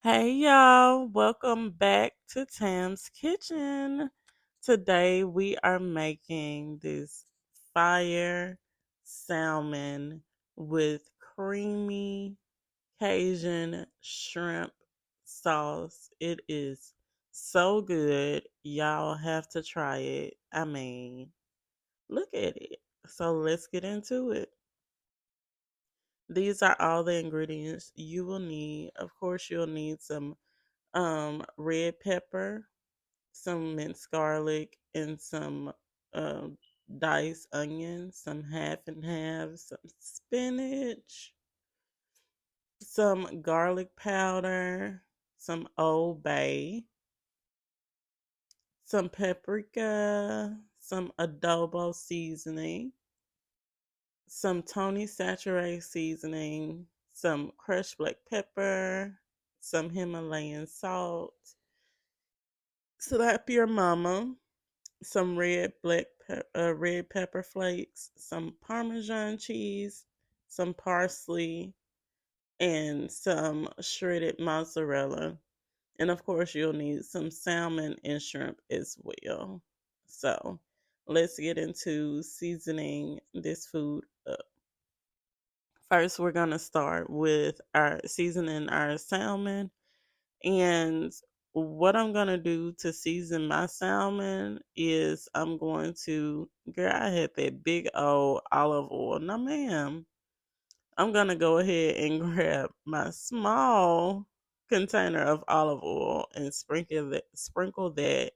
Hey y'all, welcome back to Tam's Kitchen. Today we are making this fire salmon with creamy Cajun shrimp sauce. It is so good. Y'all have to try it. I mean, look at it. So let's get into it. These are all the ingredients you will need. Of course, you'll need some red pepper, some minced garlic, and some um, diced onions, some half and half, some spinach, some garlic powder, some Old Bay, some paprika, some adobo seasoning, some Tony saturated seasoning, some crushed black pepper, some Himalayan salt, Slap Your Mama, some red pepper flakes, some Parmesan cheese, some parsley, and some shredded mozzarella. And of course, you'll need some salmon and shrimp as well. So let's get into seasoning this food up. First, we're gonna start with our seasoning our salmon. And what I'm gonna do to season my salmon is girl, I had that big old olive oil. No, ma'am. I'm gonna go ahead and grab my small container of olive oil and sprinkle that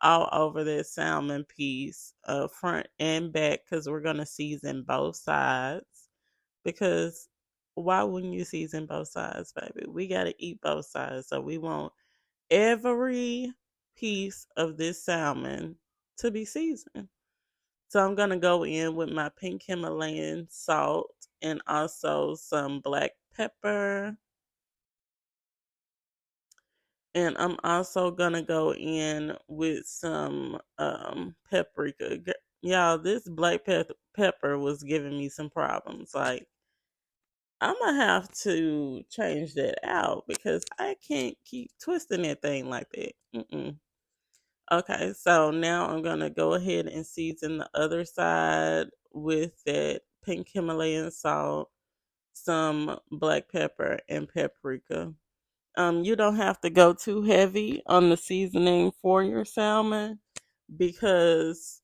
all over that salmon piece, front and back, because we're gonna season both sides. Because why wouldn't you season both sides, baby? We gotta eat both sides, so we want every piece of this salmon to be seasoned. So I'm going to go in with my pink Himalayan salt and also some black pepper. And I'm also going to go in with some paprika. Y'all, this pepper was giving me some problems. Like, I'm going to have to change that out because I can't keep twisting that thing like that. Okay, so now I'm gonna go ahead and season the other side with that pink Himalayan salt, some black pepper, and paprika. You don't have to go too heavy on the seasoning for your salmon because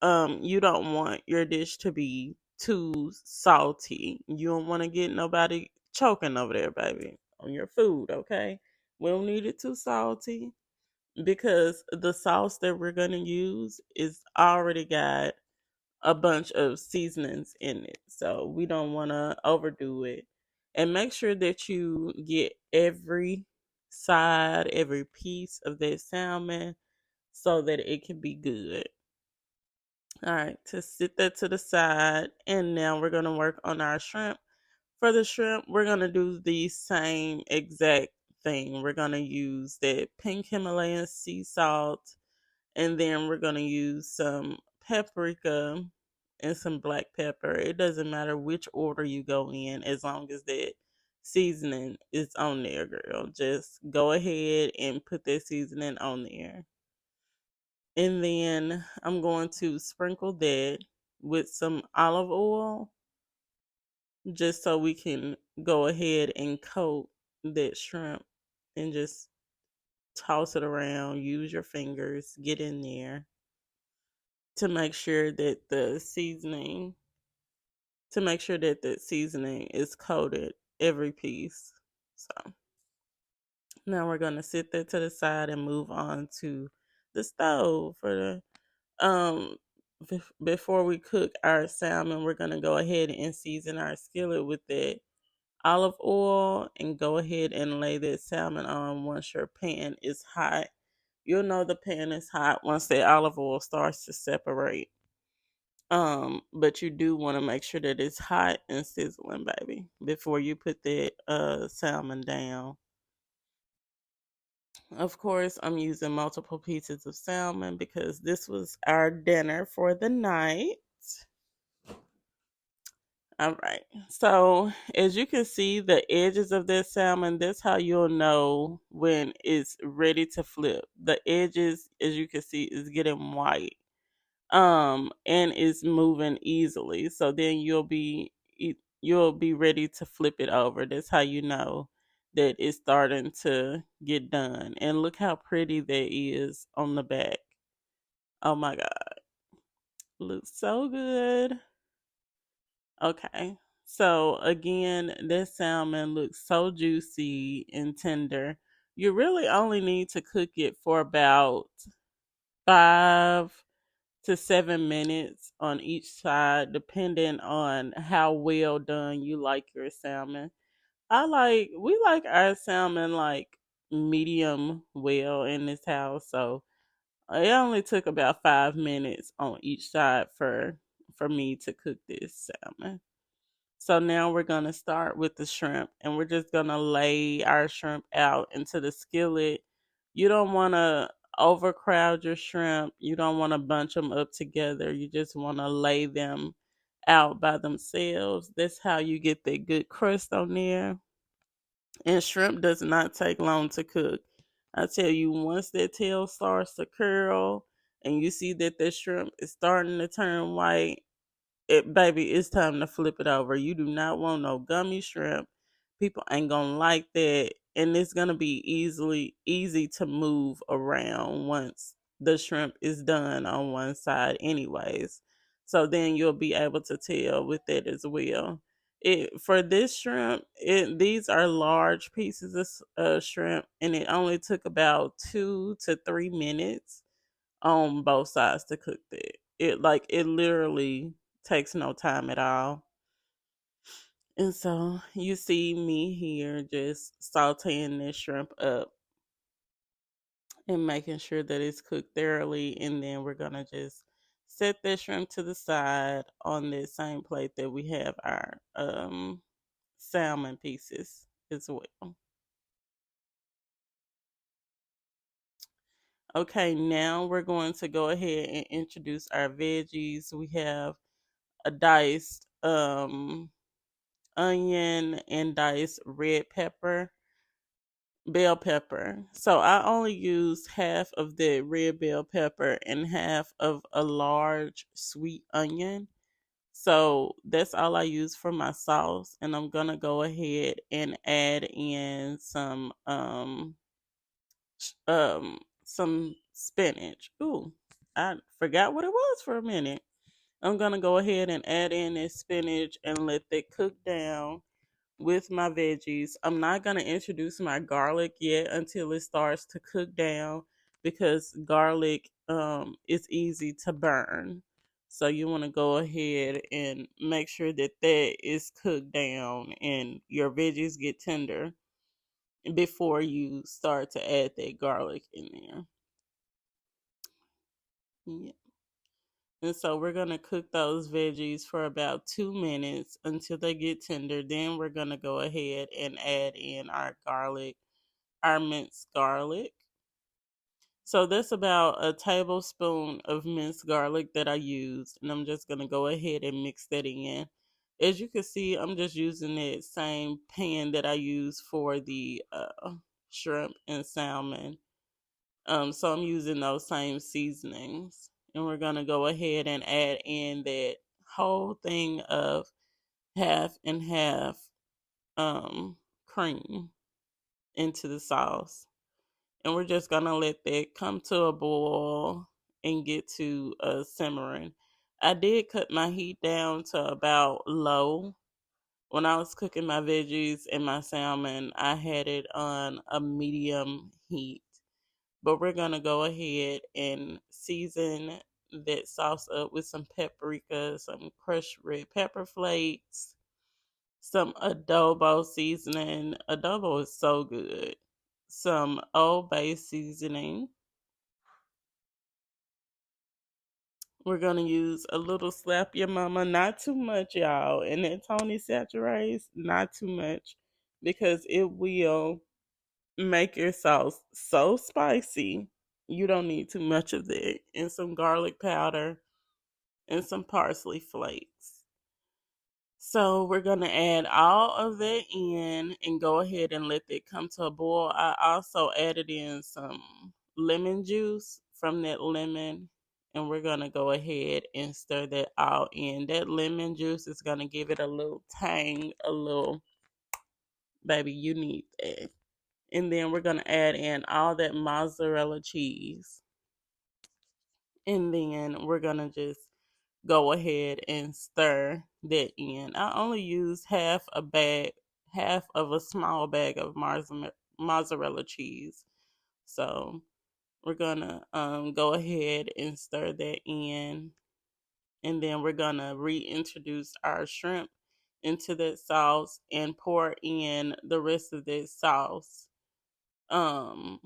you don't want your dish to be too salty. You don't want to get nobody choking over there, baby, on your food. Okay, we don't need it too salty because the sauce that we're going to use is already got a bunch of seasonings in it. So we don't want to overdo it. And make sure that you get every side, every piece of that salmon so that it can be good. All right, to sit that to the side. And now we're going to work on our shrimp. For the shrimp, we're going to do the same exact thing. We're going to use that pink Himalayan sea salt, and then we're going to use some paprika and some black pepper. It doesn't matter which order you go in as long as that seasoning is on there, girl. Just go ahead and put that seasoning on there. And then I'm going to sprinkle that with some olive oil just so we can go ahead and coat that shrimp and just toss it around. Use your fingers, get in there to make sure that the seasoning is coated every piece. So now we're gonna sit that to the side and move on to the stove for before we cook our salmon. We're gonna go ahead and season our skillet with that olive oil and go ahead and lay that salmon on once your pan is hot. You'll know the pan is hot once the olive oil starts to separate. But you do want to make sure that it's hot and sizzling, baby, before you put that salmon down. Of course, I'm using multiple pieces of salmon because this was our dinner for the night. All right. So as you can see, the edges of this salmon, that's how you'll know when it's ready to flip. The edges, as you can see, is getting white. And it's moving easily. So then you'll be ready to flip it over. That's how you know that it's starting to get done. And look how pretty that is on the back. Oh my god. Looks so good. Okay. So again, this salmon looks so juicy and tender. You really only need to cook it for about 5 to 7 minutes on each side, depending on how well done you like your salmon. We like our salmon like medium well in this house, so it only took about 5 minutes on each side for me to cook this salmon. So now we're gonna start with the shrimp, and we're just gonna lay our shrimp out into the skillet. You don't want to overcrowd your shrimp. You don't want to bunch them up together. You just want to lay them out by themselves. That's how you get that good crust on there. And shrimp does not take long to cook. I tell you, once that tail starts to curl and you see that the shrimp is starting to turn white, baby, it's time to flip it over. You do not want no gummy shrimp. People ain't gonna like that, and it's gonna be easy to move around once the shrimp is done on one side, anyways. So then you'll be able to tell with that as well. For this shrimp, these are large pieces of shrimp, and it only took about 2 to 3 minutes on both sides to cook that. It literally takes no time at all. And so you see me here just sauteing this shrimp up and making sure that it's cooked thoroughly. And then we're gonna just set that shrimp to the side on the same plate that we have our salmon pieces as well. Okay, now we're going to go ahead and introduce our veggies. We have a diced onion and diced red pepper, bell pepper. So I only used half of the red bell pepper and half of a large sweet onion. So that's all I use for my sauce. And I'm gonna go ahead and add in some spinach. Ooh, I forgot what it was for a minute. I'm gonna go ahead and add in this spinach and let that cook down with my veggies. I'm not gonna introduce my garlic yet until it starts to cook down because garlic is easy to burn. So you want to go ahead and make sure that that is cooked down and your veggies get tender before you start to add that garlic in there. Yeah. And so we're going to cook those veggies for about 2 minutes until they get tender. Then we're going to go ahead and add in our garlic, our minced garlic. So that's about a tablespoon of minced garlic that I used. And I'm just going to go ahead and mix that in. As you can see, I'm just using that same pan that I use for the shrimp and salmon. So I'm using those same seasonings. And we're going to go ahead and add in that whole thing of half and half um, cream into the sauce. And we're just going to let that come to a boil and get to simmering. I did cut my heat down to about low. When I was cooking my veggies and my salmon, I had it on a medium heat. But we're gonna go ahead and season that sauce up with some paprika, some crushed red pepper flakes, some adobo seasoning. Adobo is so good. Some Old Bay seasoning. We're gonna use a little Slap Ya Momma, not too much, y'all. And that Tony saturates, not too much, because it will make your sauce so spicy. You don't need too much of that. And some garlic powder and some parsley flakes. So we're gonna add all of that in and go ahead and let it come to a boil. I also added in some lemon juice from that lemon, and we're gonna go ahead and stir that all in. That lemon juice is gonna give it a little tang, a little, baby, you need that. And then we're gonna add in all that mozzarella cheese, and then we're gonna just go ahead and stir that in. I only used half of a small bag of mozzarella cheese. So we're gonna go ahead and stir that in, and then we're gonna reintroduce our shrimp into that sauce and pour in the rest of that sauce um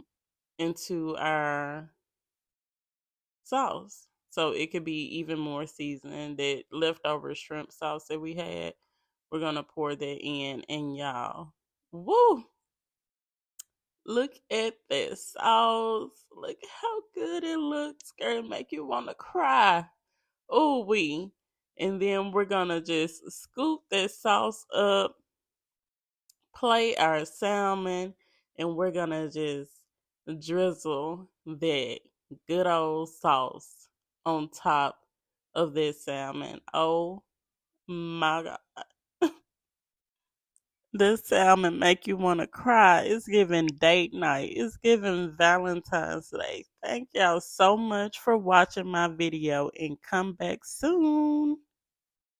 into our sauce. So it could be even more seasoned. That leftover shrimp sauce that we had, we're gonna pour that in, and y'all, woo! Look at this sauce. Look how good it looks, girl. Make you wanna cry. Oh we. And then we're gonna just scoop that sauce up, plate our salmon, and we're gonna just drizzle that good old sauce on top of this salmon. Oh my god. This salmon make you want to cry. It's giving date night. It's giving Valentine's Day. Thank y'all so much for watching my video, and come back soon.